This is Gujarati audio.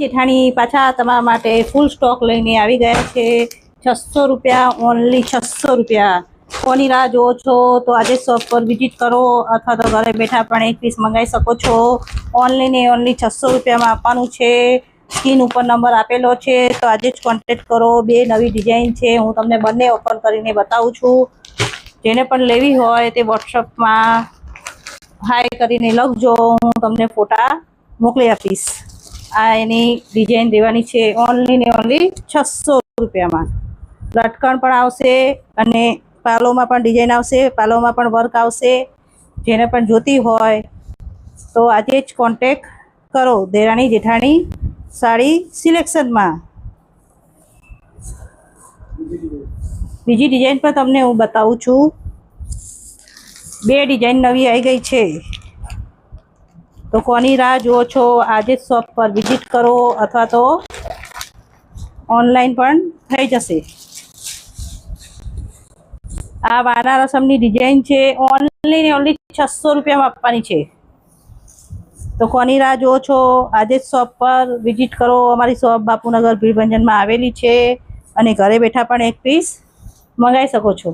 જેઠાણી પાછા તમારા માટે ફૂલ સ્ટોક લઈને આવી ગયા છે। 600 રૂપિયા, ઓનલી 600 રૂપિયા। કોની રાહ જોવો છો તો આજે શોપ પર વિઝિટ કરો અથવા તો ઘરે બેઠા પણ એક પીસ મંગાવી શકો છો। ઓનલી ને ઓનલી 600 રૂપિયામાં આપવાનું છે। સ્ક્રીન ઉપર નંબર આપેલો છે તો આજે જ કોન્ટેક્ટ કરો। બે નવી ડિઝાઇન છે, હું તમને બંને ઓપન કરીને બતાવું છું। જેને પણ લેવી હોય તે વોટ્સઅપમાં હાય કરીને લખજો, હું તમને ફોટા મોકલી આપીશ। આ એની ડિઝાઇન દેવાની છે ઓનલી ને ઓનલી 600 રૂપિયામાં। લટકણ પણ આવશે અને પાલોમાં પણ ડિઝાઇન આવશે, પાલોમાં પણ વર્ક આવશે। જેને પણ જોતી હોય તો આજે જ કોન્ટેક્ટ કરો દેરાણી જેઠાણી સાડી સિલેક્શનમાં। બીજી ડિઝાઇન પણ તમને હું બતાવું છું। બે ડિઝાઇન નવી આવી ગઈ છે તો કોની રાહ જુઓ છો? આજે જ શોપ પર વિઝિટ કરો અથવા તો ઓનલાઈન પણ થઈ જશે। આ વાના રસમની ડિઝાઇન છે, ઓનલી ને ઓનલી 600 રૂપિયામાં આપવાની છે તો કોની રાહ જુઓ છો? આજે જ શોપ પર વિઝિટ કરો। અમારી શોપ બાપુનગર ભીડભંજનમાં આવેલી છે અને ઘરે બેઠા પણ એક પીસ મંગાવી શકો છો।